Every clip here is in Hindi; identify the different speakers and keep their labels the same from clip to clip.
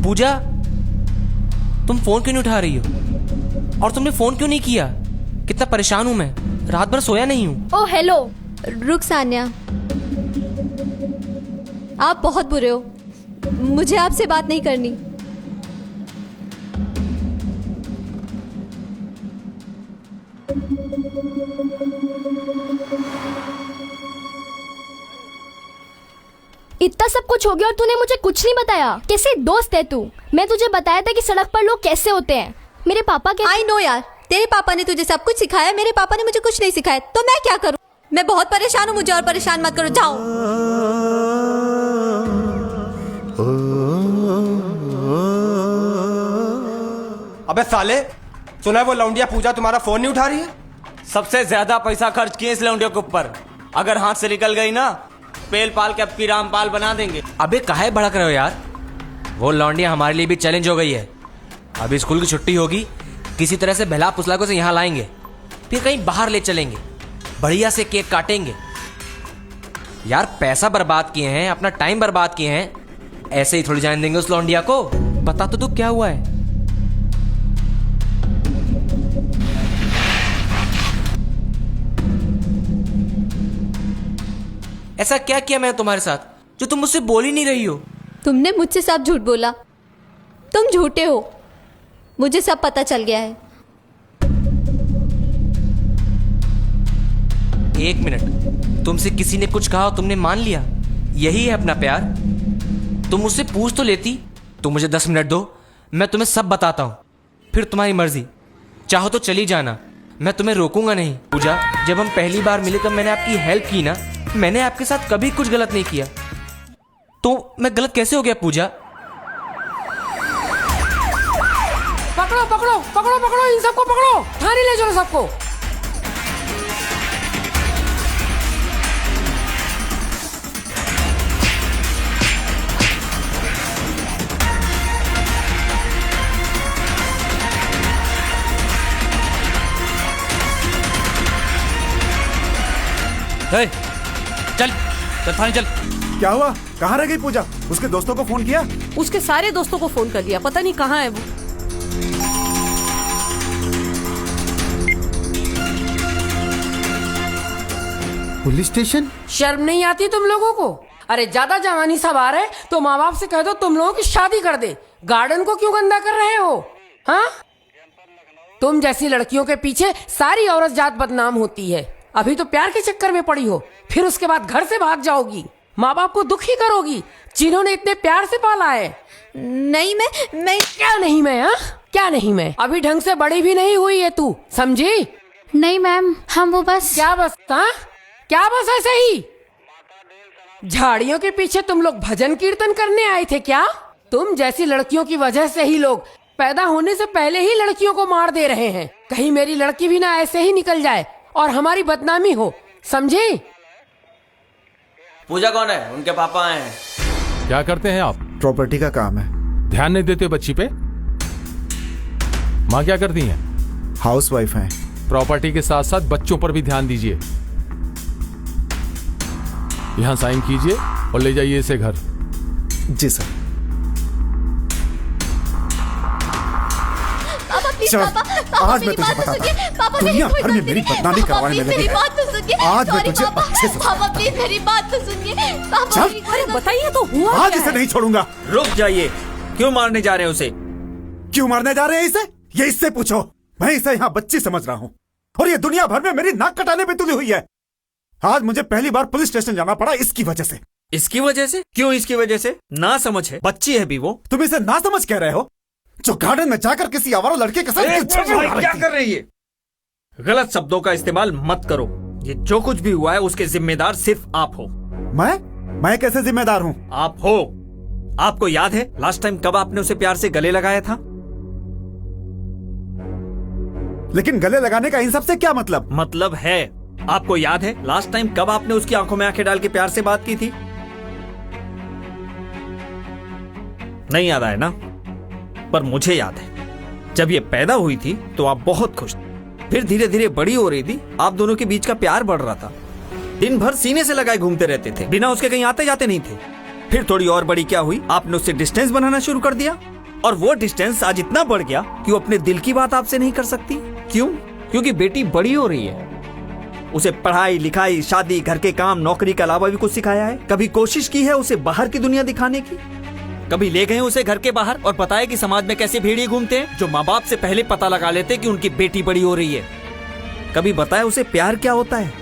Speaker 1: पूजा, तुम फोन क्यों नहीं उठा रही हो? और तुमने फोन क्यों नहीं किया? कितना परेशान हूं मैं, रात भर सोया नहीं हूं।
Speaker 2: ओह हेलो, रुक सान्या, आप बहुत बुरे हो, मुझे आपसे बात नहीं करनी।
Speaker 3: इतना सब कुछ हो गया और तूने मुझे कुछ नहीं बताया। कैसे दोस्त है तू? मैं तुझे बताया था कि सड़क पर लोग कैसे होते हैं। मेरे पापा के
Speaker 2: आई नो यार, तेरे पापा ने तुझे सब कुछ सिखाया, मेरे पापा ने मुझे कुछ नहीं सिखाया, तो मैं क्या करूं? मैं बहुत परेशान हूं, मुझे और परेशान मत करो, जाओ।
Speaker 4: अबे साले, सुना है वो लौंडिया पूजा तुम्हारा फोन नहीं उठा रही है?
Speaker 5: सबसे ज्यादा पैसा खर्च किए इस लौंडिया के ऊपर। अगर हाथ से निकल गई ना, पेल पाल के अब की रामपाल बना देंगे।
Speaker 1: अबे काहे भड़क रहे हो यार? वो लौंडिया हमारे लिए भी चैलेंज हो गई है। अभी स्कूल की छुट्टी होगी, किसी तरह से बहला फुसला को से यहाँ लाएंगे, फिर कहीं बाहर ले चलेंगे, बढ़िया से केक काटेंगे। यार पैसा बर्बाद किए हैं, अपना टाइम बर्बाद किए हैं, ऐसे ही थोड़ी जाने देंगे उस लौंडिया को। बता तो तू क्या हुआ है? ऐसा क्या किया मैंने तुम्हारे साथ जो तुम मुझसे बोल ही नहीं रही हो?
Speaker 2: तुमने मुझसे सब झूठ बोला, तुम झूठे हो, मुझे सब पता चल गया है।
Speaker 1: एक मिनट, तुमसे किसी ने कुछ कहा और तुमने मान लिया? यही है अपना प्यार? तुम मुझसे पूछ तो लेती। तुम मुझे 10 मिनट दो, मैं तुम्हें सब बताता हूँ, फिर तुम्हारी मर्जी, चाहो तो चली जाना, मैं तुम्हें रोकूंगा नहीं। पूजा, जब हम पहली बार मिले तब मैंने आपकी हेल्प की ना, मैंने आपके साथ कभी कुछ गलत नहीं किया, तो मैं गलत कैसे हो गया पूजा?
Speaker 6: पकड़ो पकड़ो पकड़ो पकड़ो, इन सबको पकड़ो, थाने ले चलो सबको।
Speaker 5: चल थाने चल।
Speaker 7: क्या हुआ? कहाँ रह गई पूजा? उसके दोस्तों को फोन किया?
Speaker 6: उसके सारे दोस्तों को फोन कर दिया, पता नहीं कहाँ है वो।
Speaker 7: Police station?
Speaker 6: शर्म नहीं आती तुम लोगों को? अरे ज्यादा जवानी सब आ रहे तो माँ बाप से कह दो तुम लोगों की शादी कर दे। गार्डन को क्यों गंदा कर रहे हो? हाँ, तुम जैसी लड़कियों के पीछे सारी औरत जात बदनाम होती है। अभी तो प्यार के चक्कर में पड़ी हो, फिर उसके बाद घर से भाग जाओगी, माँ बाप को दुखी करोगी जिन्होंने इतने प्यार से पाला है।
Speaker 2: नहीं मैं
Speaker 6: क्या नहीं मैं? हाँ, क्या नहीं मैं? अभी ढंग से बड़ी भी नहीं हुई है तू, समझी?
Speaker 3: नहीं मैम, हम वो बस।
Speaker 6: क्या बस? हाँ, क्या बस ऐसे ही? झाड़ियों के पीछे तुम लोग भजन कीर्तन करने आए थे क्या? तुम जैसी लड़कियों की वजह से ही लोग पैदा होने से पहले ही लड़कियों को मार दे रहे हैं। कहीं मेरी लड़की भी ना ऐसे ही निकल जाए और हमारी बदनामी हो, समझे?
Speaker 5: पूजा कौन है? उनके पापा आए हैं।
Speaker 8: क्या करते हैं आप?
Speaker 7: प्रॉपर्टी का काम है।
Speaker 8: ध्यान नहीं देते बच्ची पे? माँ क्या करती हैं?
Speaker 7: हाउस वाइफ है।
Speaker 8: प्रॉपर्टी के साथ साथ बच्चों पर भी ध्यान दीजिए। यहाँ साइन कीजिए और ले जाइए इसे घर।
Speaker 7: जी सर। आज मैं तुझे बताता हूँ, दुनिया भर में मेरी बदनामी करवाने में लगे हैं। आज मैं तुझे अच्छे से
Speaker 2: पापा प्लीज मेरी बात तो सुनिए।
Speaker 7: चल,
Speaker 6: अरे बताइए तो हुआ
Speaker 7: आज
Speaker 6: क्या
Speaker 7: इसे
Speaker 6: है?
Speaker 7: नहीं छोड़ूंगा।
Speaker 5: रुक जाइए, क्यों मारने जा रहे हैं उसे?
Speaker 7: क्यों मारने जा रहे हैं इसे? ये इससे पूछो। मैं इसे यहाँ बच्ची समझ रहा हूँ और ये दुनिया भर में मेरी नाक कटाने पे तुली हुई है। आज मुझे पहली बार पुलिस स्टेशन जाना पड़ा इसकी वजह से।
Speaker 5: इसकी वजह से? क्यों इसकी वजह से? ना समझ है, बच्ची है भी वो।
Speaker 7: तुम इसे ना समझ कह रहे हो जो गार्डन में जाकर किसी आवारा लड़के के साथ
Speaker 5: क्या कर रही है? गलत शब्दों का इस्तेमाल मत करो। ये जो कुछ भी हुआ है उसके जिम्मेदार सिर्फ आप हो।
Speaker 7: मैं कैसे जिम्मेदार हूँ?
Speaker 5: आप हो। आपको याद है लास्ट टाइम कब आपने उसे प्यार से गले लगाया था?
Speaker 7: लेकिन गले लगाने का इन सब से क्या मतलब?
Speaker 5: मतलब है, आपको याद है लास्ट टाइम कब आपने उसकी आंखों में आंखें डाल के प्यार से बात की थी? नहीं याद आया ना? पर मुझे याद है, जब ये पैदा हुई थी तो आप बहुत खुश थे। फिर धीरे धीरे बड़ी हो रही थी, आप दोनों के बीच का प्यार बढ़ रहा था। दिन भर सीने से लगाए घूमते रहते थे, बिना उसके कहीं आते जाते नहीं थे। फिर थोड़ी और बड़ी क्या हुई, आपने उससे डिस्टेंस बनाना शुरू कर दिया। और वो डिस्टेंस आज इतना बढ़ गया कि वो अपने दिल की बात आपसे नहीं कर सकती। क्यों? क्योंकि बेटी बड़ी हो रही है। उसे पढ़ाई लिखाई, शादी, घर के काम, नौकरी के अलावा भी कुछ सिखाया है? कभी कोशिश की है उसे बाहर की दुनिया दिखाने की? कभी ले गए उसे घर के बाहर और बताया कि समाज में कैसे भेड़िए घूमते हैं, जो माँ बाप से पहले पता लगा लेते कि उनकी बेटी बड़ी हो रही है? कभी बताया उसे प्यार क्या होता है?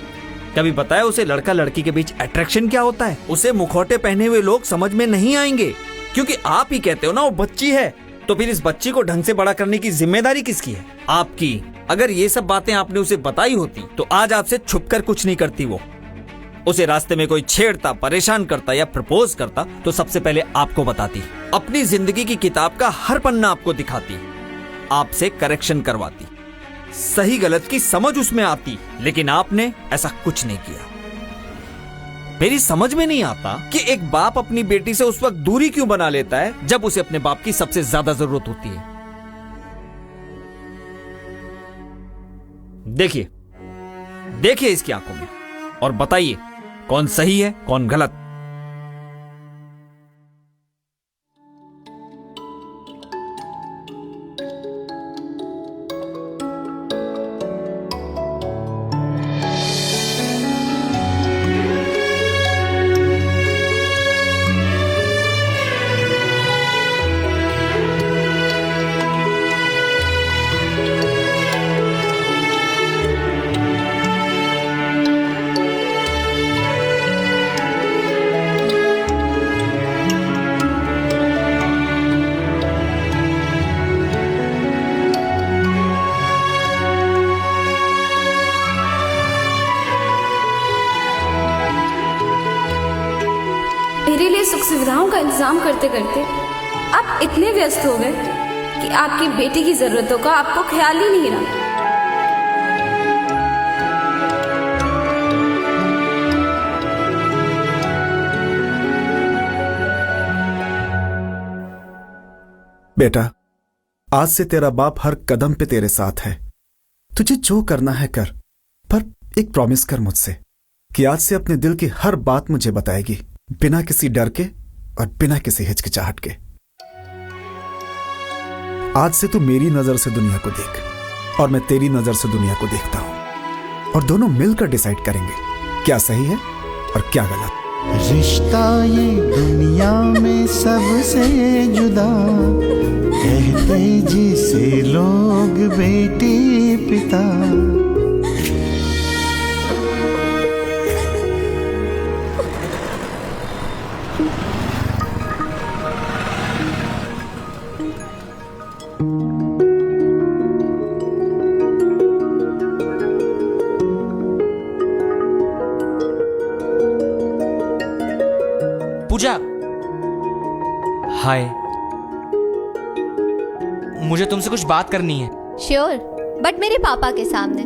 Speaker 5: कभी बताया उसे लड़का लड़की के बीच अट्रैक्शन क्या होता है? उसे मुखौटे पहने हुए लोग समझ में नहीं आएंगे, क्योंकि आप ही कहते हो ना वो बच्ची है। तो फिर इस बच्ची को ढंग से बड़ा करने की जिम्मेदारी किसकी है? आपकी। अगर ये सब बातें आपने उसे बताई होती तो आज आपसे छुपकर कुछ नहीं करती वो। उसे रास्ते में कोई छेड़ता, परेशान करता या प्रपोज करता तो सबसे पहले आपको बताती, अपनी जिंदगी की किताब का हर पन्ना आपको दिखाती, आपसे करेक्शन करवाती, सही गलत की समझ उसमें आती। लेकिन आपने ऐसा कुछ नहीं किया। मेरी समझ में नहीं आता कि एक बाप अपनी बेटी से उस वक्त दूरी क्यों बना लेता है जब उसे अपने बाप की सबसे ज्यादा जरूरत होती है। देखिए, देखिए इसकी आंखों में और बताइए कौन सही है कौन गलत।
Speaker 9: मेरे लिए सुख सुविधाओं का इंतजाम करते करते आप इतने व्यस्त हो गए कि आपकी बेटी की जरूरतों का आपको ख्याल ही नहीं रहा।
Speaker 7: बेटा, आज से तेरा बाप हर कदम पे तेरे साथ है। तुझे जो करना है कर, पर एक प्रॉमिस कर मुझसे कि आज से अपने दिल की हर बात मुझे बताएगी, बिना किसी डर के और बिना किसी हिचकिचाहट के। आज से तू मेरी नजर से दुनिया को देख और मैं तेरी नजर से दुनिया को देखता हूं, और दोनों मिलकर डिसाइड करेंगे क्या सही है और क्या गलत।
Speaker 10: रिश्ता ये दुनिया में सबसे जुदा, कहते जिसे लोग बेटी पिता।
Speaker 1: पूजा, हाय। मुझे तुमसे कुछ बात करनी है।
Speaker 2: श्योर, बट मेरे पापा के सामने।